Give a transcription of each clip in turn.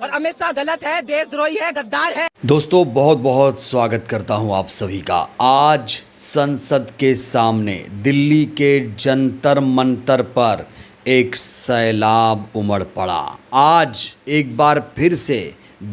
और अमित शाह गलत है, देशद्रोही है, गद्दार है। दोस्तों बहुत बहुत स्वागत करता हूं आप सभी का। आज संसद के सामने दिल्ली के जंतर मंतर पर एक सैलाब उमड़ पड़ा। आज एक बार फिर से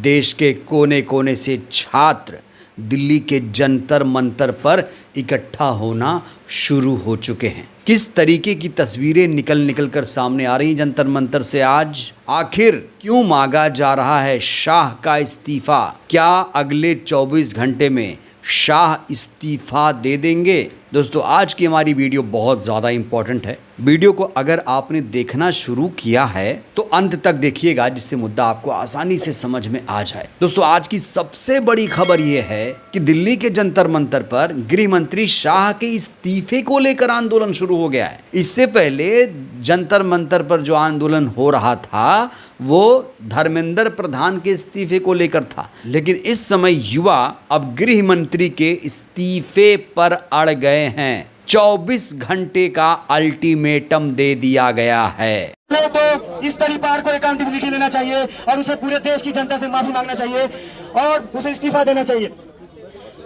देश के कोने कोने से छात्र दिल्ली के जंतर मंतर पर इकट्ठा होना शुरू हो चुके हैं। किस तरीके की तस्वीरें निकल कर सामने आ रही जंतर मंतर से आज। आखिर क्यों मांगा जा रहा है शाह का इस्तीफा? क्या अगले 24 घंटे में शाह इस्तीफा दे देंगे? दोस्तों आज की हमारी वीडियो बहुत ज़्यादा इम्पॉर्टेंट है। वीडियो को अगर आपने देखना शुरू किया है तो अंत तक देखिएगा, जिससे मुद्दा आपको आसानी से समझ में आ जाए। दोस्तों आज की सबसे बड़ी खबर यह है कि दिल्ली के जंतर मंतर पर गृह मंत्री शाह के इस्तीफे को लेकर आंदोलन शुरू हो गया है। इससे पहले जंतर मंतर पर जो आंदोलन हो रहा था वो धर्मेंद्र प्रधान के इस्तीफे को लेकर था, लेकिन इस समय युवा अब गृह मंत्री के इस्तीफे पर अड़ गए हैं। 24 घंटे का अल्टीमेटम दे दिया गया है। तो इस परिवार को अकाउंटेबिलिटी लेना चाहिए और उसे पूरे देश की जनता से माफी मांगना चाहिए और उसे इस्तीफा देना चाहिए।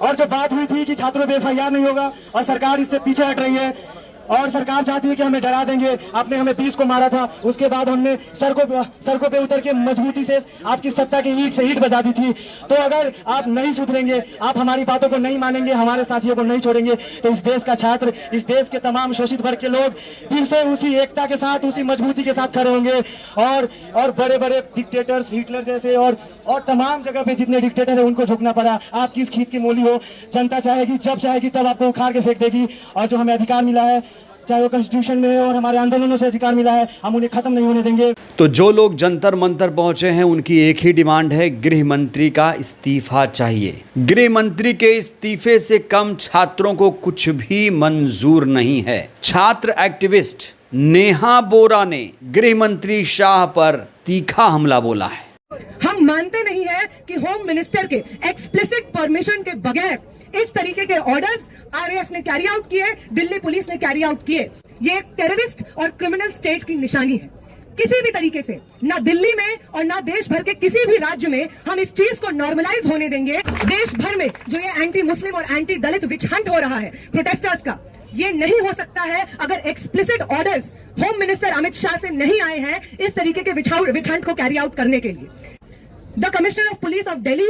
और जो बात हुई थी कि छात्रों पे FIR नहीं होगा और सरकार इससे पीछे हट रही है और सरकार चाहती है कि हमें डरा देंगे। आपने हमें 20 को मारा था, उसके बाद हमने सड़कों पे उतर के मजबूती से आपकी सत्ता की ईंट से ईंट बजा दी थी। तो अगर आप नहीं सुधरेंगे, आप हमारी बातों को नहीं मानेंगे, हमारे साथियों को नहीं छोड़ेंगे, तो इस देश का छात्र, इस देश के तमाम शोषित वर्ग के लोग फिर से उसी एकता के साथ, उसी मजबूती के साथ खड़े होंगे और बड़े बड़े डिक्टेटर्स, हिटलर जैसे और तमाम जगह पे जितने डिक्टेटर है उनको झुकना पड़ा। आप किस खीत की मूली हो, जनता चाहेगी, जब चाहेगी तब आपको उखाड़ के फेंक देगी। और जो हमें अधिकार मिला है, चाहे वो कॉन्स्टिट्यूशन में और हमारे आंदोलनों से अधिकार मिला है, हम उन्हें खत्म नहीं होने देंगे। तो जो लोग जंतर मंतर पहुंचे हैं उनकी एक ही डिमांड है, गृह मंत्री का इस्तीफा चाहिए। गृह मंत्री के इस्तीफे से कम छात्रों को कुछ भी मंजूर नहीं है। छात्र एक्टिविस्ट नेहा बोरा ने गृह मंत्री शाह पर तीखा हमला बोला है। हम मानते नहीं है कि होम मिनिस्टर के एक्सप्लिसिट परमिशन के बगैर इस तरीके के ऑर्डर्स RAF ने कैरी आउट किए, दिल्ली पुलिस ने कैरी आउट किए। ये एक टेररिस्ट और क्रिमिनल स्टेट की निशानी है। किसी भी तरीके से ना दिल्ली में और ना देश भर के किसी भी राज्य में हम इस चीज को नॉर्मलाइज होने देंगे। देश भर में जो ये एंटी मुस्लिम और एंटी दलित विच हंट हो रहा है प्रोटेस्टर्स का, ये नहीं हो सकता है अगर explicit orders home minister Amit Shah से नहीं आए हैं इस तरीके के विच हंट को कैरी आउट करने के लिए। The Commissioner of Police of Delhi,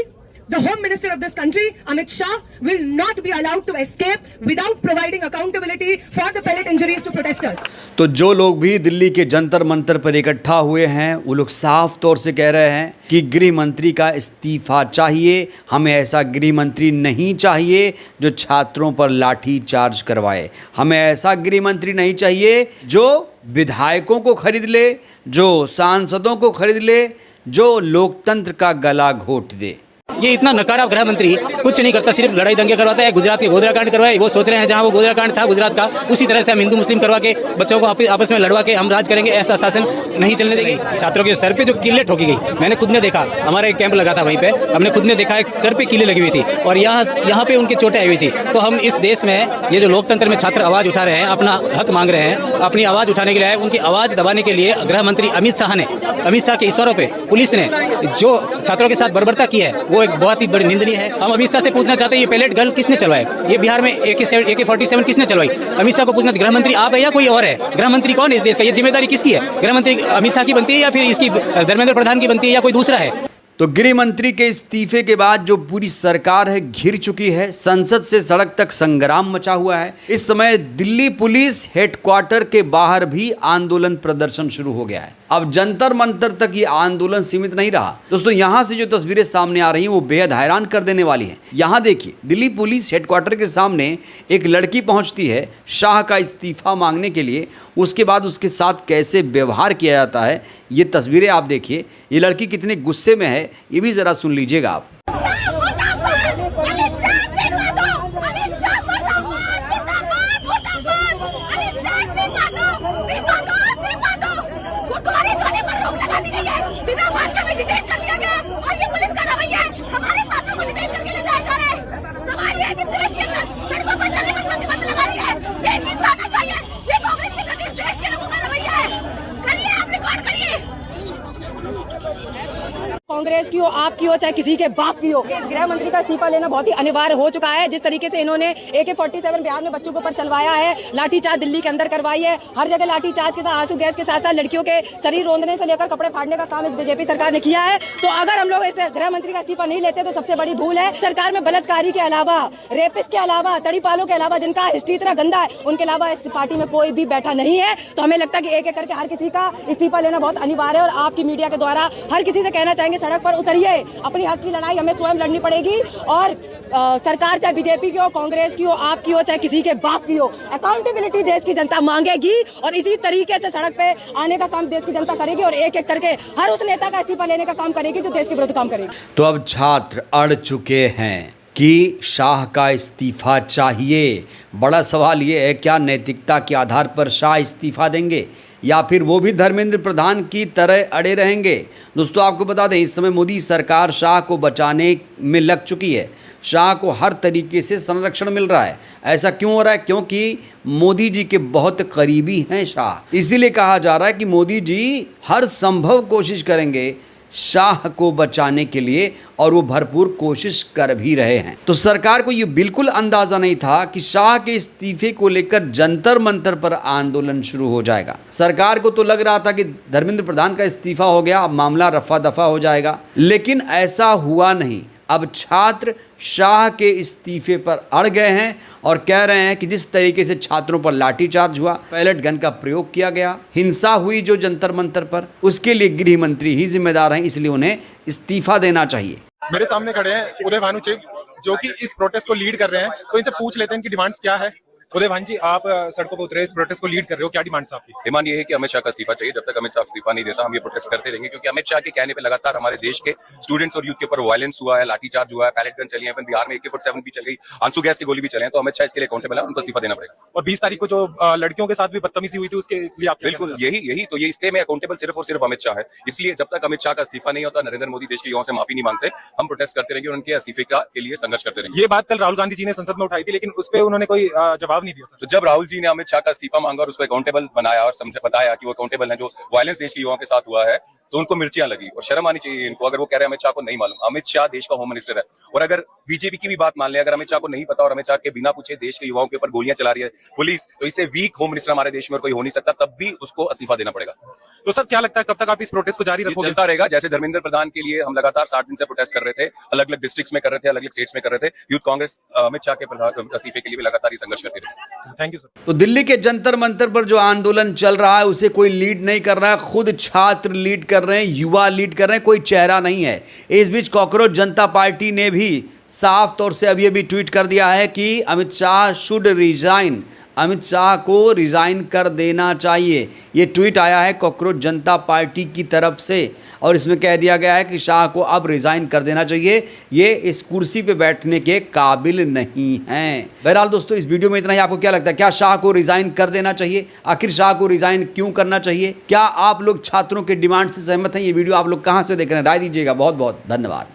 the Home Minister of this country, Amit Shah, will not be allowed to escape without providing accountability for the pellet injuries to protesters. तो जो लोग भी दिल्ली के जंतर मंतर पर इकट्ठा हुए हैं वो लोग साफ तौर से कह रहे हैं कि गृह मंत्री का इस्तीफा चाहिए। हमें ऐसा गृह मंत्री नहीं चाहिए जो छात्रों पर लाठी चार्ज करवाए। हमें ऐसा गृह मंत्री नहीं चाहिए जो विधायकों को खरीद ले, जो सांसदों को खरीद ले, जो लोकतंत्र का गला घोट दे। ये इतना नकारा गृह मंत्री कुछ नहीं करता, सिर्फ लड़ाई दंगे करवाता है। गुजरात के गोधरा कांड करवाए, वो सोच रहे हैं जहां वो गोधरा कांड था गुजरात का, उसी तरह से हम हिंदू मुस्लिम करवा के बच्चों को आपस में लड़वा के हम राज करेंगे, ऐसा शासन नहीं चलने देंगे। छात्रों के सर पे जो कीलें ठोकी गई, मैंने खुद ने देखा, हमारा एक कैंप लगा था वहीं पे, हमने खुद ने देखा एक सर पे कीलें लगी हुई थी और यहाँ पे उनकी चोटें आई हुई थी। तो हम इस देश में ये जो लोकतंत्र में छात्र आवाज उठा रहे हैं, अपना हक मांग रहे हैं, अपनी आवाज उठाने के लिए, उनकी आवाज दबाने के लिए गृह मंत्री अमित शाह के इशारों पे पुलिस ने जो छात्रों के साथ बर्बरता की है वो एक बहुत ही बड़ी निंदनीय है। हम अमित शाह से पूछना चाहते हैं ये पैलेट गन किसने चलवाए, ये बिहार में AK-47 किसने चलवाई? अमित शाह को पूछना, गृह मंत्री आप है या कोई और है? गृह मंत्री कौन है इस देश का? ये जिम्मेदारी किसकी है? गृह मंत्री अमित शाह की बनती है या फिर इसकी धर्मेंद्र प्रधान की बनती है या कोई दूसरा है? तो गृह मंत्री के इस्तीफे के बाद जो पूरी सरकार है घिर चुकी है, संसद से सड़क तक संग्राम मचा हुआ है। इस समय दिल्ली पुलिस हेडक्वार्टर के बाहर भी आंदोलन प्रदर्शन शुरू हो गया है। अब जंतर मंतर तक ये आंदोलन सीमित नहीं रहा। दोस्तों यहां से जो तस्वीरें सामने आ रही हैं वो बेहद हैरान कर देने वाली हैं। यहां देखिए, दिल्ली पुलिस हेडक्वार्टर के सामने एक लड़की पहुंचती है शाह का इस्तीफा मांगने के लिए। उसके बाद उसके साथ कैसे व्यवहार किया जाता है ये तस्वीरें आप देखिए। ये लड़की कितने गुस्से में है ये भी जरा सुन लीजिएगा आप। कांग्रेस की हो, आपकी हो, चाहे किसी के बाप की हो, गृह मंत्री का इस्तीफा लेना बहुत ही अनिवार्य हो चुका है। जिस तरीके से इन्होंने AK-47 बिहार में बच्चों के ऊपर चलवाया है, लाठीचार्ज दिल्ली के अंदर करवाई है, हर जगह लाठीचार्ज के साथ आंसू गैस के साथ साथ लड़कियों के शरीर रौंदने से लेकर कपड़े फाड़ने का काम इस बीजेपी सरकार ने किया है। तो अगर हम लोग इस गृह मंत्री का इस्तीफा नहीं लेते तो सबसे बड़ी भूल है। सरकार में बलात्कारी के अलावा, रेपिस्ट के अलावा, तड़ीपालों के अलावा, जिनका हिस्ट्री इतना गंदा है, उनके अलावा इस पार्टी में कोई भी बैठा नहीं है। तो हमें लगता है कि एक एक करके हर किसी का इस्तीफा लेना बहुत अनिवार्य है और आपकी मीडिया के द्वारा हर किसी से कहना चाहेंगे सड़क पर उतरिए, अपनी हक की लड़ाई हमें स्वयं लड़नी पड़ेगी। और सरकार चाहे बीजेपी की हो, कांग्रेस की हो, आपकी हो, चाहे किसी के बाप की हो, अकाउंटेबिलिटी देश की जनता मांगेगी और इसी तरीके से सड़क पे आने का काम देश की जनता करेगी और एक एक करके हर उस नेता का इस्तीफा लेने का काम करेगी जो देश के विरुद्ध काम करेगी। तो अब छात्र अड़ चुके हैं कि शाह का इस्तीफा चाहिए। बड़ा सवाल ये है, क्या नैतिकता के आधार पर शाह इस्तीफा देंगे या फिर वो भी धर्मेंद्र प्रधान की तरह अड़े रहेंगे? दोस्तों, आपको बता दें, इस समय मोदी सरकार शाह को बचाने में लग चुकी है। शाह को हर तरीके से संरक्षण मिल रहा है। ऐसा क्यों हो रहा है? क्योंकि मोदी जी के बहुत करीबी हैं शाह। इसीलिए कहा जा रहा है कि मोदी जी हर संभव कोशिश करेंगे शाह को बचाने के लिए और वो भरपूर कोशिश कर भी रहे हैं। तो सरकार को ये बिल्कुल अंदाजा नहीं था कि शाह के इस्तीफे को लेकर जंतर मंतर पर आंदोलन शुरू हो जाएगा। सरकार को तो लग रहा था कि धर्मेंद्र प्रधान का इस्तीफा हो गया, अब मामला रफा दफा हो जाएगा, लेकिन ऐसा हुआ नहीं। अब छात्र शाह के इस्तीफे पर अड़ गए हैं और कह रहे हैं कि जिस तरीके से छात्रों पर लाठीचार्ज हुआ, पैलेट गन का प्रयोग किया गया, हिंसा हुई जो जंतर मंतर पर, उसके लिए गृह मंत्री ही जिम्मेदार हैं, इसलिए उन्हें इस्तीफा देना चाहिए। मेरे सामने खड़े हैं उदय भानु चिक, जो कि इस प्रोटेस्ट को लीड कर रहे हैं। तो इनसे पूछ लेते हैं इनकी डिमांड्स क्या है। उदय भानु जी, आप सड़कों पर उतरे, इस प्रोटेस्ट को लीड कर रहे हो, क्या डिमांड्स आपकी? डिमांड ये है कि अमित शाह का इस्तीफा चाहिए। जब तक अमित शाह इस्तीफा नहीं देता हम ये प्रोटेस्ट करते रहेंगे, क्योंकि अमित शाह के कहने पे लगातार हमारे देश के स्टूडेंट्स और यूथ के ऊपर वायलेंस हुआ है, लाठीचार्ज हुआ है, पैलेट गन चली है, बिहार में AK-47 भी चल गई, आंसू गैस की गोली भी चले हैं। तो अमित शाह इसके लिए अकाउंटेबल है, उनको इस्तीफा देना पड़ेगा। और 20 तारीख को जो लड़कियों के साथ भी बदतमीजी हुई थी, उसके लिए आप बिल्कुल यही तो ये इसके में अकाउंटेबल सिर्फ और सिर्फ अमित शाह है। इसलिए जब तक अमित शाह का इस्तीफा नहीं होता, नरेंद्र मोदी देश के युवाओं से माफी नहीं मांगते, हम प्रोटेस्ट करते रहेंगे और उनके इस्तीफे के लिए संघर्ष करते रहेंगे। ये बात कल राहुल गांधी जी ने संसद में उठाई थी, लेकिन उस पर उन्होंने कोई जवाब नहीं दिया। तो जब राहुल जी ने अमित शाह का इस्तीफा मांगा और उसको अकाउंटेबल बनाया और बताया कि वो अकाउंटेबल है, जो वायलेंस देश के युवाओं के साथ हुआ है, तो उनको मिर्चियां लगी और शर्म आनी चाहिए इनको। अगर वो कह रहे हैं अमित शाह को नहीं मालूम, अमित शाह देश का होम मिनिस्टर है। और अगर बीजेपी की भी बात मान ले, अगर अमित शाह को नहीं पता और अमित शाह के बिना पूछे देश के युवाओं के ऊपर गोलियां चला रही है पुलिस, तो इससे वीक होम मिनिस्टर हमारे देश में और कोई हो नहीं सकता। तब भी उसको इस्तीफा देना पड़ेगा। तो सर, क्या लगता है कब तक आप इस प्रोटेस्ट को जारी रखोगे? चलता रहेगा। जैसे धर्मेंद्र प्रधान के लिए हम लगातार 60 दिन से प्रोटेस्ट कर रहे थे, अलग अलग डिस्ट्रिक्ट्स में कर रहे थे, अलग अलग स्टेट्स में कर रहे थे। यूथ कांग्रेस अमित शाह के इस्तीफे के लिए भी लगातार संघर्ष करती रही। Thank you sir. तो दिल्ली के जंतर मंतर पर जो आंदोलन चल रहा है, उसे कोई लीड नहीं कर रहा है, खुद छात्र लीड कर रहे हैं, युवा लीड कर रहे हैं, कोई चेहरा नहीं है। इस बीच कॉकरोच जनता पार्टी ने भी साफ तौर से अभी ट्वीट कर दिया है कि अमित शाह शुड रिजाइन, अमित शाह को रिज़ाइन कर देना चाहिए। ये ट्वीट आया है कॉकरोच जनता पार्टी की तरफ से और इसमें कह दिया गया है कि शाह को अब रिज़ाइन कर देना चाहिए, ये इस कुर्सी पे बैठने के काबिल नहीं हैं। बहरहाल दोस्तों, इस वीडियो में इतना ही। आपको क्या लगता है, क्या शाह को रिज़ाइन कर देना चाहिए? आखिर शाह को रिज़ाइन क्यों करना चाहिए? क्या आप लोग छात्रों के डिमांड से सहमत हैं? ये वीडियो आप लोग कहाँ से देख रहे हैं? राय दीजिएगा। बहुत बहुत धन्यवाद।